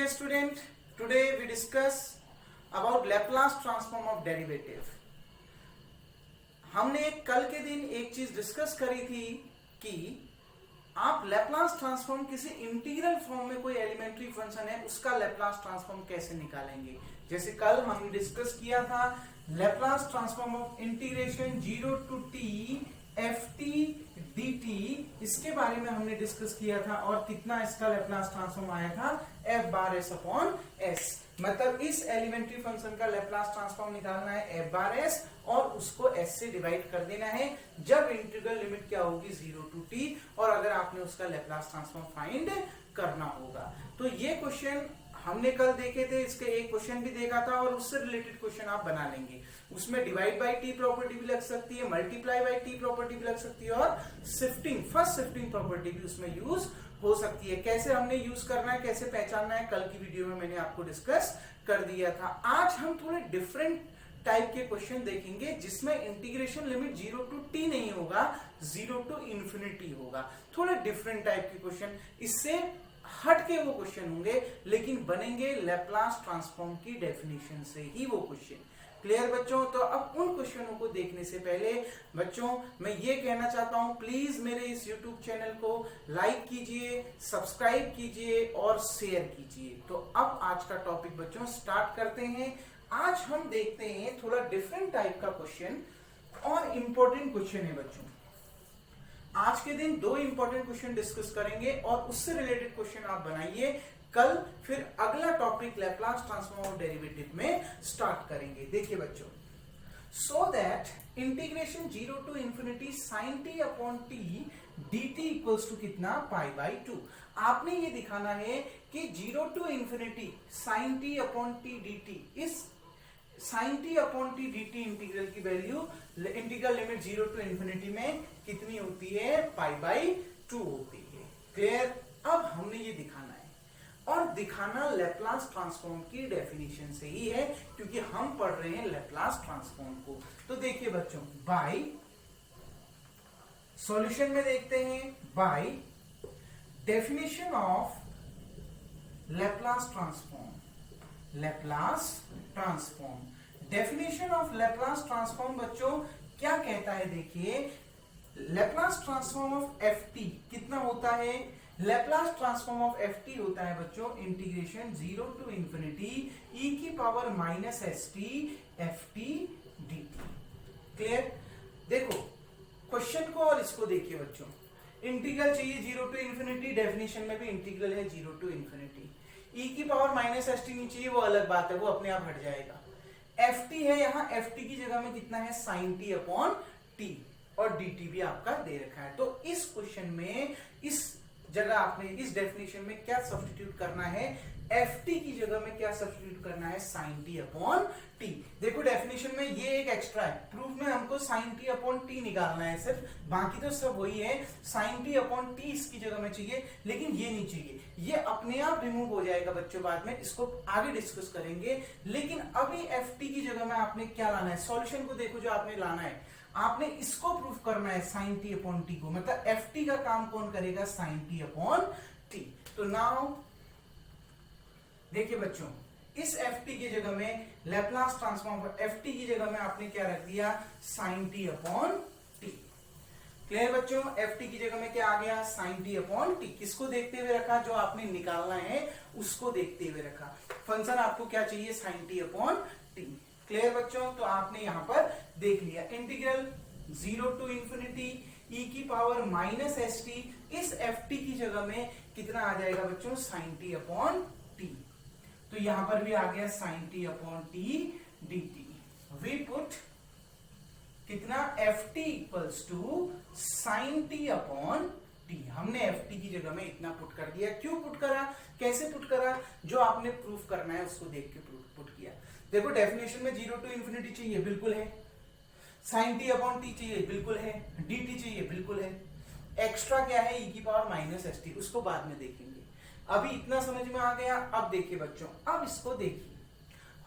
dear student, today we discuss about Laplace transform of derivative. हमने कल के दिन एक चीज डिस्कस करी थी कि आप लैप्लास ट्रांसफॉर्म किसी इंटीग्रल फॉर्म में कोई एलिमेंट्री फंक्शन है उसका लैप्लास ट्रांसफॉर्म कैसे निकालेंगे। जैसे कल हमने डिस्कस किया था Laplace transform of integration 0 to t ft dt, इसके बारे में हमने डिस्कस किया था और कितना इसका लैप्लास ट्रांसफॉर्म आया था f बार s अपॉन s। मतलब इस एलिमेंट्री फंक्शन का लैप्लास ट्रांसफॉर्म निकालना है f बार s और उसको s से डिवाइड कर देना है जब इंटीग्रल लिमिट क्या होगी 0 to t, और अगर आपने उसका लैप्लास ट्रांसफॉर्म फाइंड करना होगा। तो ये क्वेश्चन हमने कल देखे थे, इसके एक क्वेश्चन भी देखा था और उससे रिलेटेड क्वेश्चन आप बना लेंगे। उसमें डिवाइड बाय टी प्रॉपर्टी भी लग सकती है, मल्टीप्लाई बाय टी प्रॉपर्टी भी लग सकती है और शिफ्टिंग फर्स्ट शिफ्टिंग प्रॉपर्टी भी उसमें यूज हो सकती है। कैसे हमने यूज करना है, कैसे पहचानना है, कल की वीडियो में मैंने आपको डिस्कस कर दिया था। आज हम थोड़े डिफरेंट टाइप के क्वेश्चन देखेंगे जिसमें इंटीग्रेशन लिमिट 0 to t नहीं होगा, 0 to इंफिनिटी होगा। थोड़े डिफरेंट टाइप के क्वेश्चन, इससे हट के वो क्वेश्चन होंगे लेकिन बनेंगे लैप्लास ट्रांसफॉर्म की डेफिनेशन से ही वो क्वेश्चन। क्लियर बच्चों? तो अब उन क्वेश्चनों को देखने से पहले बच्चों मैं ये कहना चाहता हूं, प्लीज मेरे इस YouTube चैनल को लाइक कीजिए, सब्सक्राइब कीजिए और शेयर कीजिए। तो अब आज का टॉपिक बच्चों स्टार्ट करते हैं। आज हम देखते हैं थोड़ा डिफरेंट टाइप का क्वेश्चन और इंपॉर्टेंट क्वेश्चन है बच्चों। आज के दिन दो इंपॉर्टेंट क्वेश्चन डिस्कस करेंगे और उससे रिलेटेड क्वेश्चन आप बनाइए। कल फिर अगला topic Laplace transform of derivative में स्टार्ट करेंगे। देखिए बच्चों, so that integration 0 to infinity sin t upon t dt equals to कितना, पाई बाई 2। आपने ये दिखाना है कि 0 to infinity sin t upon t dt, इस sin t upon t dt integral की value integral limit 0 to infinity में कितनी होती है, पाई बाई 2 होती है। क्लियर? अब हमने ये दिखाना है और दिखाना लैप्लास ट्रांसफॉर्म की डेफिनेशन से ही है क्योंकि हम पढ़ रहे हैं लैप्लास ट्रांसफॉर्म को। तो देखिए बच्चों, बाय सॉल्यूशन में देखते हैं, by definition of Laplace transform, Laplace transform, definition of Laplace transform बच्चों क्या कहता है। देखिए, Laplace transform of F T कितना होता है, Laplace transform of F T होता है बच्चों इंटीग्रेशन 0 to इंफिनिटी e की power minus s t f T D t. Clear? देखो क्वेश्चन को और इसको देखिए बच्चों, इंटीग्रल चाहिए 0 to इंफिनिटी, डेफिनेशन में भी इंटीग्रल है 0 to इंफिनिटी। e की पावर माइनस एस टी नहीं चाहिए, वो अलग बात है, वो अपने आप हट जाएगा। एफ टी है, यहाँ एफ टी की जगह में कितना है, साइन टी अपॉन टी, और डी टी भी आपका दे रखा है। तो इस क्वेश्चन में इस जगह आपने इस डेफिनेशन में क्या सब्स्टिट्यूट करना है, एफ टी की जगह में क्या सब्स्टिट्यूट करना है, साइन टी अपॉन टी। देखो डेफिनेशन में ये एक एक्स्ट्रा है, प्रूफ में हमको साइन टी अपॉन टी निकालना है सिर्फ, बाकी तो सब वही है। साइन टी अपॉन टी इसकी जगह में चाहिए लेकिन ये नहीं चाहिए, ये अपने आप रिमूव हो जाएगा बच्चों, बाद में इसको आगे डिस्कस करेंगे। लेकिन अभी एफ टी की जगह में आपने क्या लाना है, सॉल्यूशन को देखो जो आपने लाना है, आपने इसको प्रूफ करना है साइन टी अपॉन टी को, मतलब एफ टी का काम कौन करेगा, साइन टी अपॉन टी। तो नाउ देखिए बच्चों, इस एफ टी की जगह में लैप्लास ट्रांसफॉर्म एफ टी की जगह में आपने क्या रख दिया, sine T upon t. Clear बच्चों? एफ टी की जगह में क्या आ गया, साइन टी अपॉन टी। किसको देखते हुए रखा, जो आपने निकालना है उसको देखते हुए रखा। फंक्शन आपको क्या चाहिए, sine T upon t. Clear बच्चों? तो आपने यहां पर देख लिया इंटीग्रल 0 to इंफिनिटी e की पावर माइनस एस टी, इस एफ टी की जगह में कितना आ जाएगा बच्चों, साइन टी अपॉन टी। तो यहां पर भी आ गया sine T upon T D T. We put कितना, F T equals to sine T upon T. हमने एफ टी की जगह में इतना पुट कर दिया। क्यों पुट करा, कैसे पुट करा, जो आपने प्रूफ करना है उसको देख के पुट किया। देखो डेफिनेशन में 0 to इंफिनिटी चाहिए, बिल्कुल है। साइन टी अपॉन टी चाहिए, बिल्कुल है। डी टी चाहिए, बिल्कुल है। एक्स्ट्रा क्या है, ई की पावर माइनस एस टी, उसको बाद में देखेंगे। अभी इतना समझ में आ गया। अब देखिए बच्चों, अब इसको देखिए,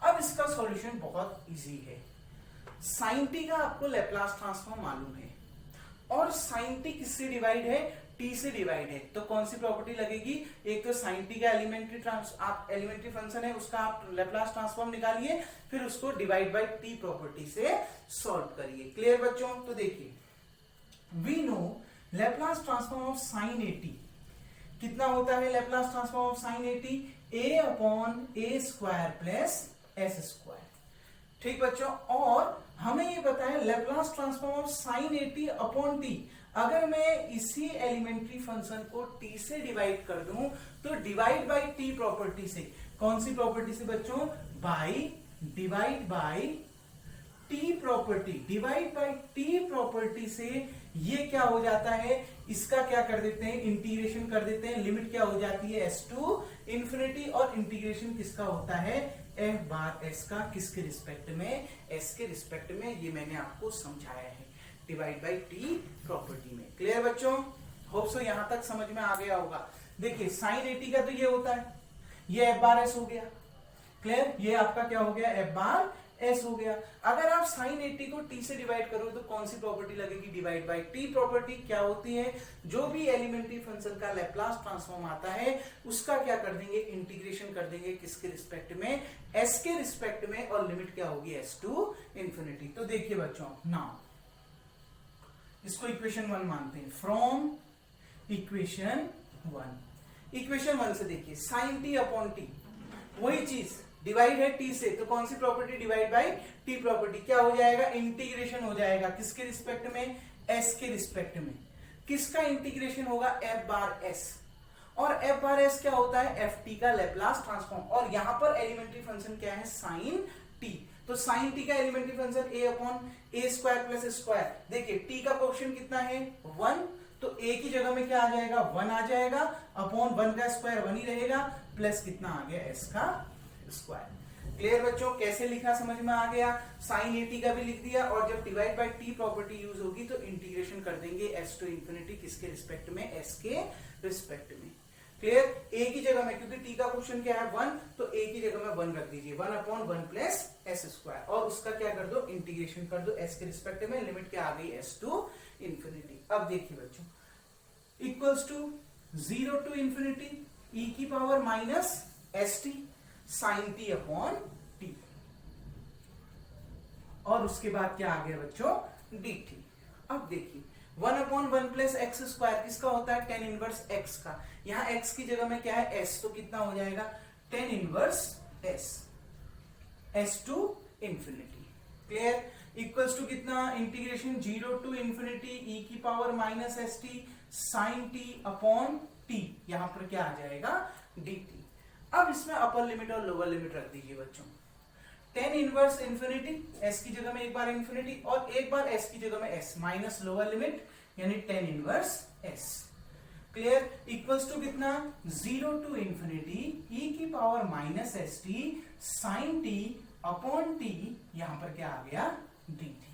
अब इसका सॉल्यूशन बहुत इजी है। साइन टी का आपको लैप्लास ट्रांसफॉर्म मालूम है और साइन टी किससे डिवाइड है, टी से डिवाइड है तो कौन सी प्रॉपर्टी लगेगी? एक तो साइन टी का एलिमेंट्री फंक्शन है उसका आप लैप्लास ट्रांसफॉर्म निकालिए, फिर उसको डिवाइड बाय टी प्रॉपर्टी से सॉल्व करिए। क्लियर बच्चों? तो देखिए we know Laplace transform of sine a t कितना होता है? Laplace transform of sine a t a upon a square plus s square. ठीक बच्चों, और हमें ये पता है Laplace transform of sine a T upon T, अगर मैं इसी एलिमेंट्री फंक्शन को t से डिवाइड कर दूं तो डिवाइड बाय t प्रॉपर्टी से, कौन सी प्रॉपर्टी से बच्चों? By divide by t property, divide bye t property से ये क्या हो जाता है? इसका क्या कर देते हैं? इंटीग्रेशन कर देते हैं। लिमिट क्या हो जाती है? s टू इंफिनिटी, और इंटीग्रेशन किसका होता है? f बार s का, किसके रिस्पेक्ट में? s के रिस्पेक्ट में। ये मैंने आपको समझाया है डिवाइड बाय टी प्रॉपर्टी में। क्लियर बच्चों? होप सो यहां तक समझ में आ गया होगा। देखिए साइन एटी का तो ये होता है, ये एफ बार एस हो गया। क्लियर? ये आपका क्या हो गया? एफ बार एस हो गया। अगर आप साइन एटी को टी से डिवाइड करो तो कौन सी प्रॉपर्टी लगेगी? Divide by T property. क्या होती है? जो भी एलिमेंट्री फंक्शन का लैप्लास ट्रांसफॉर्म आता है उसका क्या कर देंगे? इंटीग्रेशन कर देंगे। किसके रिस्पेक्ट में? एस के रिस्पेक्ट में, और लिमिट क्या होगी? S to infinity. तो देखिए बच्चों, नाउ इसको इक्वेशन 1 मानते हैं। फ्रॉम इक्वेशन 1 से देखिए साइन टी अपॉन टी, वही चीज डिवाइड है टी से, तो कौन सी property? Divide by T property. क्या हो जाएगा? इंटीग्रेशन हो जाएगा। किसके रिस्पेक्ट में? एस के रिस्पेक्ट में। किसका इंटीग्रेशन होगा? एफ बार एस, और एफ बार एस क्या होता है? एफ टी का लैप्लास ट्रांसफॉर्म। और यहां पर एलिमेंट्री फंक्शन क्या है? Sine t. तो साइन टी का elementary function a upon a square plus square. देखिए टी का कोएफिशिएंट कितना है? 1, तो ए की जगह में क्या आ जाएगा? 1 आ जाएगा, अपॉन 1 का स्क्वायर 1 ही रहेगा, प्लस कितना आ गया? एस का स्क्वायर। क्लियर बच्चों? कैसे लिखा समझ में आ गया? साइन ए टी का भी लिख दिया, और जब divide by T property use होगी तो इंटीग्रेशन कर देंगे एस टू इंफिनिटी। किसके रिस्पेक्ट में? एस के रिस्पेक्ट में। क्लियर? ए की जगह में, क्योंकि टी का क्वेश्चन क्या है? 1, तो ए की जगह में 1 रख दीजिए। 1 अपॉन 1 प्लस एस स्क्वायर, और उसका क्या कर दो? इंटीग्रेशन कर दो एस के रिस्पेक्ट में। लिमिट क्या आ गई? S to infinity. अब देखिए बच्चों, equals to 0 to infinity e की power minus s t sine T upon t, और उसके बाद क्या आ गया बच्चों? D t. अब देखिए 1 अपॉन 1 प्लस एक्स स्क्वायर किसका होता है? टेन इनवर्स एक्स का। यहां एक्स की जगह में क्या है? एस, तो कितना हो जाएगा? Tan inverse s, s to infinity. Clear? Equals to कितना? इंटीग्रेशन 0 टू इंफिनिटी ई की power minus s t sine T upon t, यहां पर क्या आ जाएगा? D t. अब इसमें अपर लिमिट और लोअर लिमिट रख दीजिए बच्चों। टेन इनवर्स इंफिनिटी, एस की जगह में एक बार इंफिनिटी और एक बार एस की जगह में एस, माइनस लोअर लिमिट यानी tan inverse s. Clear? Equals to कितना? 0 टू इंफिनिटी ई की power minus s t sine T upon t, यहां पर क्या आ गया? D t.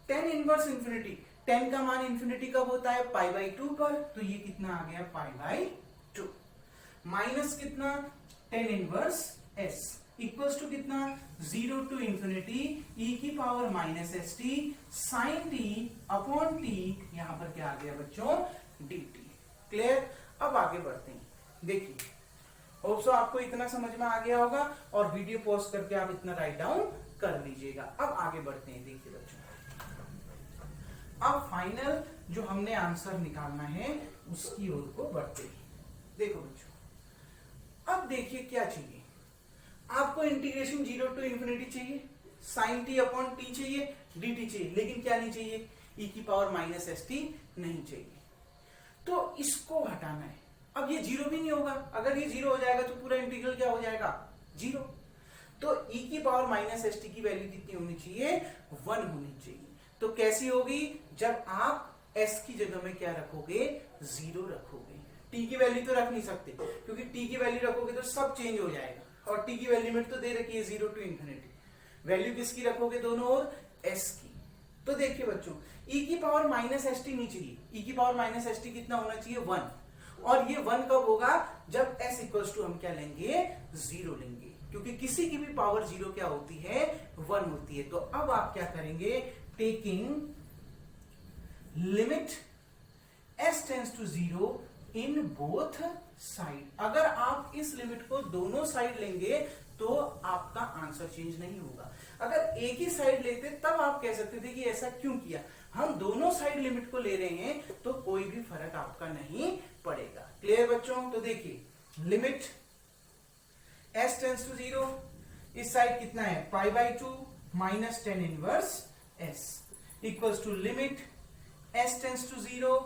Tan inverse infinity, 10 का मान इंफिनिटी कब होता है? पाई बाई 2 पर, तो ये कितना आ गया? Pi by 2। माइनस कितना? 10 इनवर्स एस इक्वल्स टू कितना? 0 टू इंफिनिटी ई की power minus s t sine T upon t, यहां पर क्या आ गया बच्चों? D t. क्लियर? अब आगे बढ़ते हैं। देखिए होप सो आपको इतना समझ में आ गया होगा, और वीडियो पॉज करके आप इतना राइट डाउन कर लीजिएगा। अब आगे बढ़ते हैं। देखिए बच्चों, अब फाइनल जो हमने आंसर निकालना है उसकी ओर को बढ़ते हैं। देखो बच्चों, अब देखिए क्या चाहिए आपको? इंटीग्रेशन 0 टू इंफिनिटी चाहिए, साइन टी अपॉन टी चाहिए, डी टी चाहिए, लेकिन क्या नहीं चाहिए? ई की पावर माइनस एस टी नहीं चाहिए। तो इसको हटाना है। अब ये 0 भी नहीं होगा। अगर ये 0 हो जाएगा तो पूरा इंटीग्रल क्या हो जाएगा? 0। तो ई की पावर माइनस एस टी की वैल्यू कितनी होनी चाहिए? 1 होनी चाहिए। तो कैसी होगी? जब आप एस की जगह में क्या रखोगे? 0 रखोगे। टी की वैल्यू तो रख नहीं सकते, क्योंकि टी की वैल्यू रखोगे तो सब चेंज हो जाएगा, और टी की वैल्यू लिमिट तो दे रखी है 0 टू इंफिनिटी। वैल्यू किसकी रखोगे? दोनों ओर एस की। तो देखिए बच्चों, ई की पावर माइनस एस टी नहीं चाहिए। ई की पावर माइनस एस टी कितना होना चाहिए? 1। और ये 1 कब होगा? जब एस इक्वल्स टू हम क्या लेंगे? 0 लेंगे, क्योंकि किसी की भी पावर 0 क्या होती है? 1 होती है। तो अब आप क्या करेंगे? Taking limit s tends to 0 in both side. अगर आप इस लिमिट को दोनों साइड लेंगे तो आपका आंसर चेंज नहीं होगा। अगर एक ही साइड लेते तब आप कह सकते थे कि ऐसा क्यों किया। हम दोनों साइड लिमिट को ले रहे हैं तो कोई भी फर्क आपका नहीं पड़ेगा। क्लियर बच्चों? तो देखिए लिमिट s टेंड्स टू 0, इस साइड कितना है pi by 2 minus tan inverse s equals to limit s tends to 0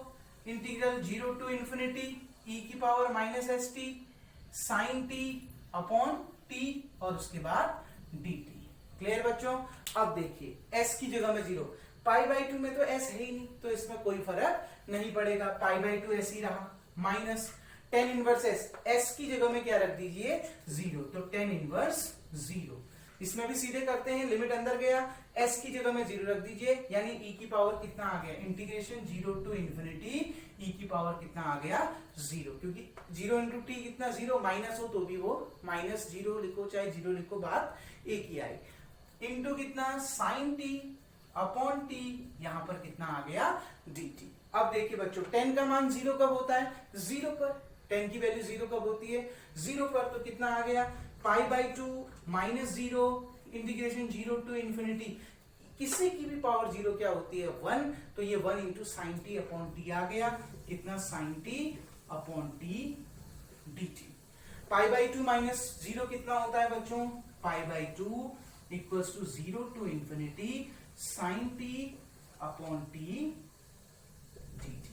integral 0 to infinity e की power minus s t sine T upon t और उसके बाद dt। क्लियर बच्चों? अब देखिए s की जगह में 0, पाई बाई 2 में तो s है ही नहीं तो इसमें कोई फर्क नहीं पड़ेगा, पाई बाई 2 s ही रहा, माइनस टेन इनवर्स s की जगह में क्या रख दीजिए 0, तो टेन इनवर्स 0। इसमें भी सीधे करते हैं, लिमिट अंदर गया, s की जगह में 0 रख दीजिए, यानी e की पावर कितना आ गया इंटीग्रेशन 0 टू इंफिनिटी e की पावर कितना आ गया 0, क्योंकि 0 इंटू टी कितना 0, माइनस हो तो भी वो माइनस 0 लिखो चाहे 0 लिखो बात एक ही आई, इंटू कितना साइन टी अपॉन टी, यहां पर कितना आ गया dt। अब देखिए बच्चों 10 का मान 0 कब होता है 0 पर, 10 की वैल्यू 0 कब होती है 0 पर, तो कितना आ गया pi by 2 minus 0 integration 0 to infinity, किसी की भी पावर 0 क्या होती है 1, तो ये 1 into sine T upon T आ गया, कितना sine T upon T dt। Pi by 2 minus 0 कितना होता है बच्चों pi by 2 equals to 0 to infinity sine T upon T dt।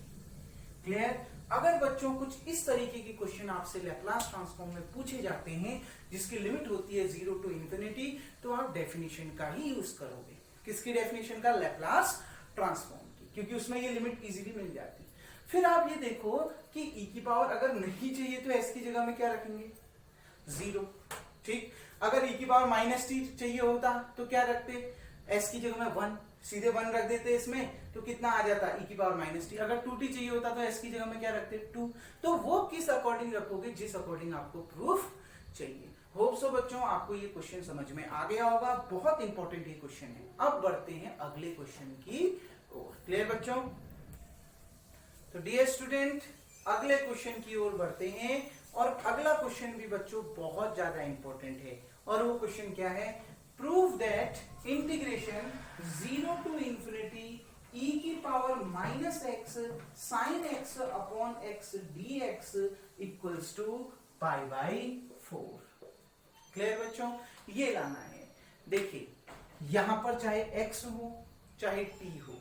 Clear? अगर बच्चों कुछ इस तरीके के क्वेश्चन आपसे लैप्लास ट्रांसफॉर्म में पूछे जाते हैं जिसकी लिमिट होती है 0 टू इंफिनिटी, तो आप डेफिनेशन का ही यूज करोगे। किसकी डेफिनेशन का? लैप्लास ट्रांसफॉर्म की, क्योंकि उसमें ये लिमिट इजीली मिल जाती है। फिर आप ये देखो कि e की पावर अगर नहीं चाहिए तो s की जगह में क्या रखेंगे 0, ठीक। अगर e की पावर माइनस टी चाहिए होता तो क्या रखते s की जगह में 1, सीधे 1 रख देते इसमें तो कितना आ जाता e की पावर माइनस टी। अगर 2t चाहिए होता तो s की जगह में क्या रखते 2, तो वो किस अकॉर्डिंग रखोगे जिस अकॉर्डिंग आपको प्रूफ चाहिए। होप सो बच्चों आपको ये क्वेश्चन समझ में आ गया होगा, बहुत इंपॉर्टेंट ये क्वेश्चन है। अब बढ़ते हैं अगले क्वेश्चन की ओर। क्लियर बच्चों? तो डियर स्टूडेंट अगले क्वेश्चन की ओर बढ़ते हैं, और अगला क्वेश्चन भी बच्चों बहुत ज्यादा इंपॉर्टेंट है, और वो क्वेश्चन क्या है prove that integration 0 to infinity e की power minus x sine x upon x d x equals to pi by 4। Clear बच्चों? ये लाना है। देखिए यहां पर चाहे x हो चाहे t हो,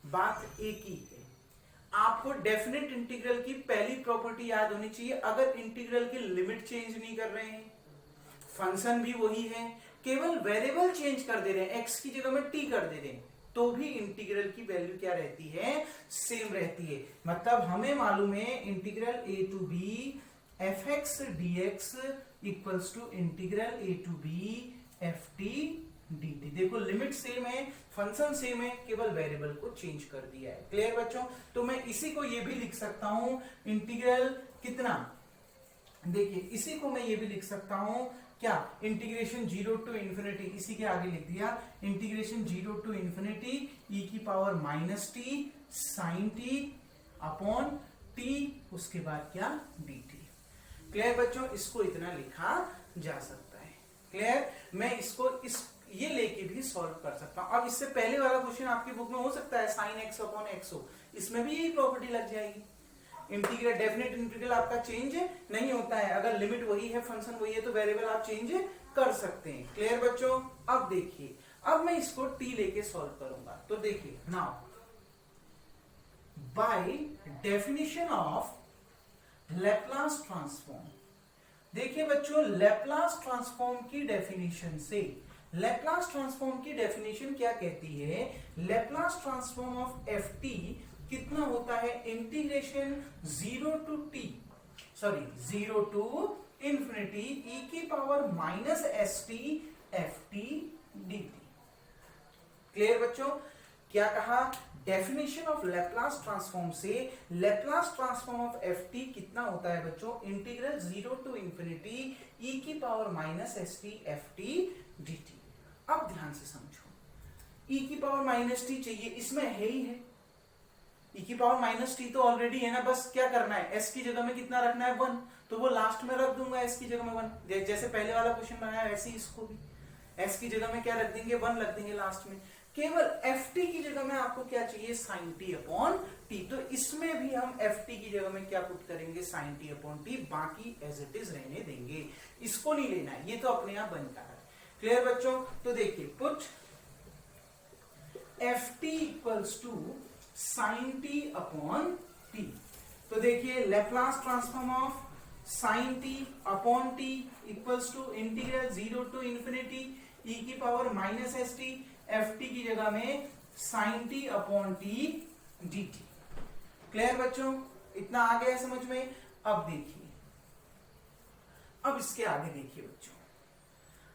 बात एक ही है। आपको डेफिनेट इंटीग्रल की पहली प्रॉपर्टी याद होनी चाहिए, अगर इंटीग्रल की लिमिट चेंज नहीं कर रहे हैं, फंक्शन भी वही है, केवल वेरिएबल चेंज कर दे रहे हैं, x की जगह में t कर दे रहे हैं, तो भी इंटीग्रल की वैल्यू क्या रहती है सेम रहती है। मतलब हमें मालूम है integral a to b fx dx equals to integral a to b ft dt। देखो लिमिट सेम है, फंक्शन सेम है, केवल वेरिएबल को चेंज कर दिया है। क्लियर बच्चों? तो मैं इसी को ये भी लिख सकता हूं इंटीग्रल कितना, देखिए इसी को मैं ये भी लिख सकता हूं क्या इंटीग्रेशन 0 टू इंफिनिटी, इसी के आगे लिख दिया इंटीग्रेशन 0 टू इंफिनिटी e की power minus t sine T upon t उसके बाद क्या dt। क्लियर बच्चों? इसको इतना लिखा जा सकता है। क्लियर? मैं इसको ये लेके भी सॉल्व कर सकता हूं। अब इससे पहले वाला क्वेश्चन आपकी बुक में हो सकता है साइन एक्स अपॉन एक्स हो, इसमें भी यही प्रॉपर्टी लग जाएगी। इंटीग्रल डेफिनेट इंटीग्रल आपका चेंज नहीं होता है, अगर लिमिट वही है फंक्शन वही है तो वेरिएबल आप चेंज कर सकते हैं। क्लियर बच्चों? अब देखिए अब मैं इसको t लेके सॉल्व करूंगा, तो देखिए now by definition of Laplace transform, देखिए बच्चों लैप्लास ट्रांसफॉर्म की डेफिनेशन से, लैप्लास ट्रांसफॉर्म की डेफिनेशन क्या कहती है, Laplace transform of F T कितना होता है इंटीग्रेशन 0 टू इंफिनिटी e की power minus s t f T D t. Clear बच्चों? क्या कहा, डेफिनेशन ऑफ लैप्लास ट्रांसफॉर्म से Laplace transform of F T कितना होता है बच्चों, इंटीग्रल 0 टू इंफिनिटी e की power minus s t f T D t. अब ध्यान से समझो, e की पावर माइनस टी चाहिए, इसमें है ही है, e की पावर माइनस टी तो ऑलरेडी है ना, बस क्या करना है, s की जगह में कितना रखना है 1, तो वो लास्ट में रख दूंगा s की जगह में 1, जैसे पहले वाला क्वेश्चन बनाया वैसे ही इसको भी s की जगह में क्या रख देंगे 1 रख देंगे लास्ट में। केवल ft की जगह में आपको क्या चाहिए sin t अपॉन t, तो इसमें भी हम ft की जगह में क्या पुट करेंगे sin t अपॉन t, बाकी एज इट इज रहने देंगे, इसको नहीं लेना है, ये तो अपने आप बनता है। क्लियर बच्चों, तो देखिए put ft equals to sin t upon t, तो देखिए Laplace transform of sin t upon t equals to integral 0 to infinity e की power minus s t, f T की जगह में sin t upon t dt। Clear बच्चों, इतना आ गया समझ में। अब देखिए, अब इसके आगे देखिए बच्चों,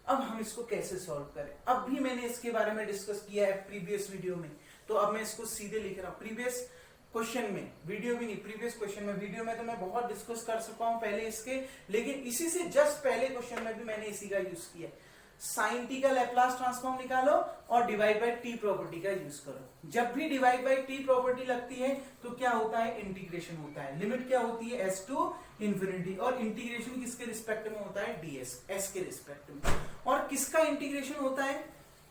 अब हम इसको कैसे सॉल्व करें। अब भी मैंने इसके बारे में डिस्कस किया है प्रीवियस वीडियो में, तो अब मैं इसको सीधे लिख रहा हूं प्रीवियस क्वेश्चन में, वीडियो भी नहीं, प्रीवियस क्वेश्चन में। वीडियो में तो मैं बहुत डिस्कस कर चुका हूं पहले इसके, लेकिन इसी से जस्ट पहले क्वेश्चन में भी मैंने इसी का यूज किया। sin t का लैप्लास ट्रांसफॉर्म निकालो और डिवाइड बाय t प्रॉपर्टी का यूज करो। जब भी डिवाइड बाय t प्रॉपर्टी लगती है तो क्या होता है, इंटीग्रेशन होता है। लिमिट क्या होती है, s टू इंफिनिटी, और इंटीग्रेशन किसके रिस्पेक्ट में होता है, ds, s के रिस्पेक्ट में। और किसका इंटीग्रेशन होता है,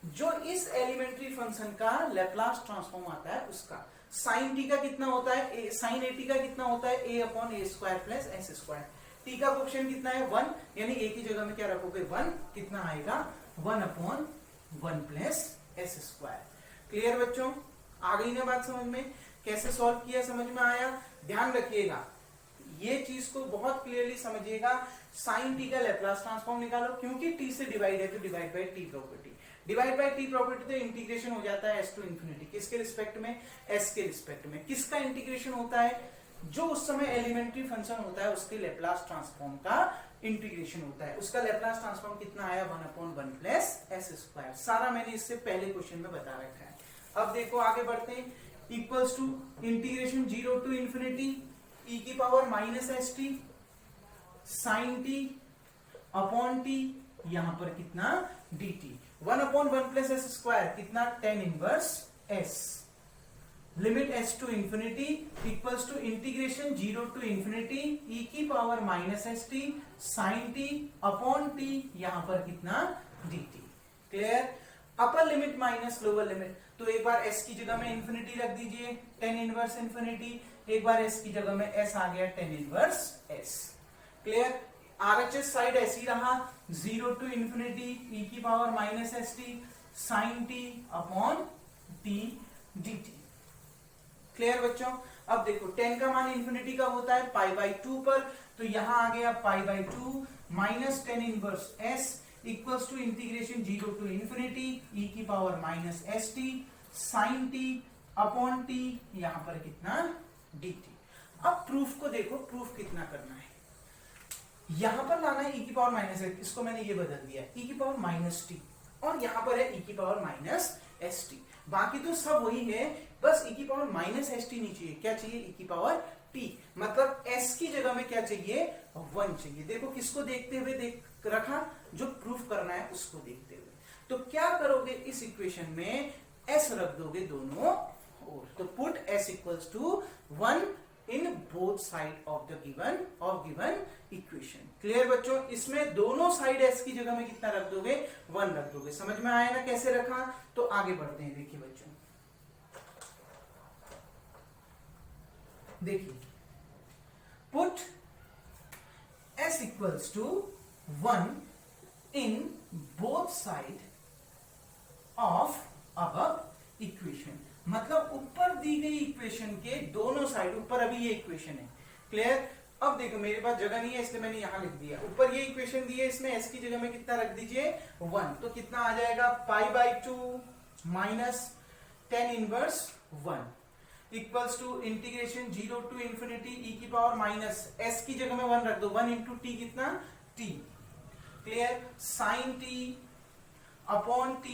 जो इस एलिमेंट्री फंक्शन का लैप्लास ट्रांसफॉर्म आता है उसका। sin t का कितना होता है, sin at का कितना होता है, a upon a square plus s square. t का कोएफिशिएंट कितना है 1, यानी a की जगह में क्या रखोगे 1, कितना आएगा 1 upon 1 plus s square. Clear बच्चों, आ गई ना बात समझ में, कैसे सॉल्व किया समझ में आया। ध्यान रखिएगा, ये चीज को बहुत क्लियरली समझिएगा। sin t का लैप्लास ट्रांसफॉर्म निकालो, क्योंकि t से डिवाइड है तो divide by t property, divide bye t property तो इंटीग्रेशन हो जाता है s टू इंफिनिटी, किसके रिस्पेक्ट में, s के रिस्पेक्ट में। किसका इंटीग्रेशन होता है, जो उस समय एलिमेंट्री फंक्शन होता है उसके लैप्लास ट्रांसफॉर्म का इंटीग्रेशन होता है। उसका लैप्लास ट्रांसफॉर्म कितना आया 1 अपॉन 1 प्लस s स्क्वायर। सारा मैंने इससे पहले क्वेश्चन में बता रखा है। अब देखो आगे बढ़ते हैं, equals to integration 0 to infinity e की power minus s t sine T upon t, यहां पर कितना dt, 1 upon 1 plus s square कितना tan inverse s, limit s to infinity equals to integration 0 to infinity e की power minus s t sine T upon t, यहां पर कितना dt। Clear, upper limit minus lower limit, तो एक बार s की जगह में इंफिनिटी रख दीजिए tan इनवर्स इंफिनिटी, एक बार s की जगह में s आ गया tan inverse s। Clear, RHS side ऐसी रहा 0 टू इंफिनिटी e की power minus s t sine T upon T dt। Clear बच्चों, अब देखो tan का मान इंफिनिटी का होता है पाई बाई 2 पर, तो यहां आ गया pi by 2 minus tan inverse s equals to integration 0 to infinity e की power minus s t sine T upon t, यहां पर कितना dt। अब प्रूफ को देखो, प्रूफ कितना करना है, यहां पर लाना है e की पावर माइनस एस, इसको मैंने ये बदल दिया e की पावर माइनस टी, और यहां पर है e की पावर माइनस एस टी। बाकी तो सब वही है, बस e की पावर माइनस एस टी नहीं चाहिए, क्या चाहिए e की पावर t, मतलब s की जगह में क्या चाहिए 1 चाहिए। देखो किसको देखते हुए देख रखा, जो प्रूफ करना है उसको देखते हुए। तो क्या करोगे, इस इक्वेशन में s रख दोगे दोनों ओर, तो put s equals to 1 in both side of the given equation. Clear बच्चों, इसमें दोनों साइड s की जगह में कितना रख दोगे 1 रख दोगे। समझ में आया ना कैसे रखा, तो आगे बढ़ते हैं। देखिए बच्चों, देखिए put s equals to 1 in both side of above equation, मतलब ऊपर दी गई इक्वेशन के दोनों साइड, ऊपर अभी ये इक्वेशन है। क्लियर, अब देखो मेरे पास जगह नहीं है इसलिए मैंने यहां लिख दिया, ऊपर ये इक्वेशन दी है, इसमें s की जगह में कितना रख दीजिए 1, तो कितना आ जाएगा pi by 2 minus tan inverse 1 equals to integration 0 to infinity e की पावर माइनस s की जगह में 1 रख दो, 1 इंटू टी कितना t। Clear, sine t upon t,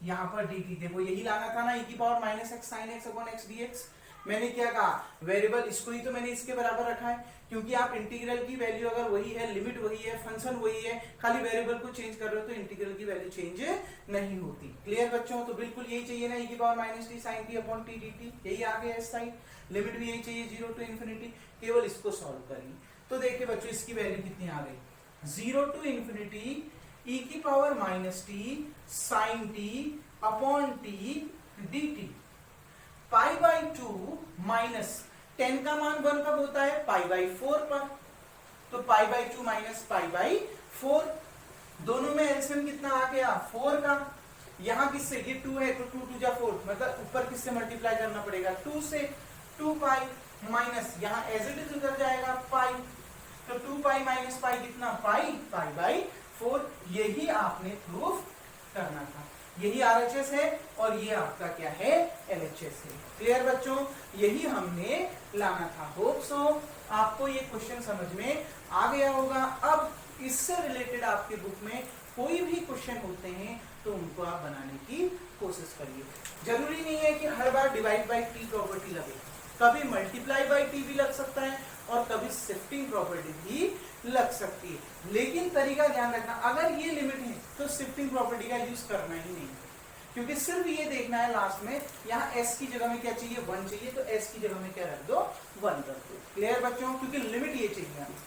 यहां पर dt, देखो यही लाना था ना e की power minus x sine x upon x dx, मैंने क्या कहा, वेरिएबल इसको ही तो मैंने इसके बराबर रखा है, क्योंकि आप इंटीग्रल की वैल्यू अगर वही है, लिमिट वही है, फंक्शन वही है, खाली वेरिएबल को चेंज कर रहे हो तो इंटीग्रल की वैल्यू चेंज नहीं होती। क्लियर बच्चों? तो बिल्कुल यही चाहिए ना, e की power minus t sine T upon T D t, यही आ गया इस साइड। लिमिट भी यही चाहिए 0 टू इन्फिनिटी, केवल इसको सॉल्व करिए। तो देखिए बच्चों इसकी वैल्यू कितनी आ गई, 0 टू इन्फिनिटी e की power minus t sine T upon T D t, pi by 2 minus 10 का मान 1 कब होता है, पाई बाई 4 पर, तो पाई बाई 2 माइनस पाई बाई 4, दोनों में एलसीएम कितना आ गया 4 का, यहां किससे, ये 2 है तो 2 2 जा 4, मतलब ऊपर किससे मल्टीप्लाई करना पड़ेगा 2 से, 2 पाई माइनस यहां एज इट इज उधर जाएगा पाई, तो 2 पाई माइनस पाई कितना, पाई, पाई बाई 4, यही आपने प्रूफ करना था। यही आरएचएस है और ये आपका क्या है, एलएचएस है। क्लियर बच्चों? यही हमने लाना था। होप सो आपको ये क्वेश्चन समझ में आ गया होगा। अब इससे रिलेटेड आपके बुक में कोई भी क्वेश्चन होते हैं तो उनको आप बनाने की कोशिश करिए। जरूरी नहीं है कि हर बार डिवाइड बाई टी प्रॉपर्टी लगे, कभी मल्टीप्लाई बाई टी भी लग सकता है और कभी शिफ्टिंग प्रॉपर्टी भी लग सकती है, लेकिन तरीका ध्यान रखना, अगर ये लिमिट है तो शिफ्टिंग प्रॉपर्टी का यूज करना ही नहीं, क्योंकि सिर्फ ये देखना है लास्ट में यहाँ s की जगह में क्या चाहिए, 1 चाहिए, तो s की जगह में क्या रख दो, 1 रख दो। क्लियर बच्चों? क्योंकि लिमिट ये चाहिए हमें।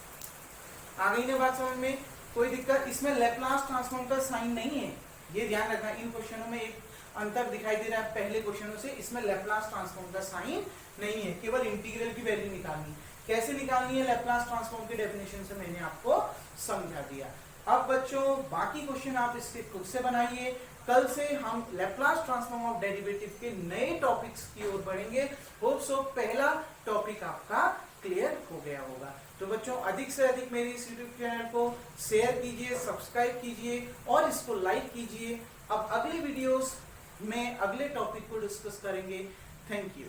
आ गई ना बात समझ में? कोई दिक्कत? इसमें लैप्लास ट्रांसफॉर्म का साइन नहीं है, ये ध्यान रखना। इन क्वेश्चनों में एक अंतर दिखाई दे रहा है पहले क्वेश्चनों से, इसमें लैप्लास ट्रांसफॉर्म का साइन नहीं है, केवल इंटीग्रल की वैल्यू निकालनी। कैसे निकालनी है लैप्लास ट्रांसफॉर्म की डेफिनेशन से मैंने आपको समझा दिया। अब बच्चों बाकी क्वेश्चन आप इसके खुद से बनाइए। कल से हम लैप्लास ट्रांसफॉर्म ऑफ डेरिवेटिव के नए टॉपिक्स की ओर बढ़ेंगे। होप सो पहला टॉपिक आपका क्लियर हो गया होगा। तो बच्चों अधिक से अधिक मेरे इस यूट्यूब चैनल को शेयर कीजिए, सब्सक्राइब कीजिए और इसको लाइक कीजिए। अब अगले वीडियोस में अगले टॉपिक को डिस्कस करेंगे। Thank you.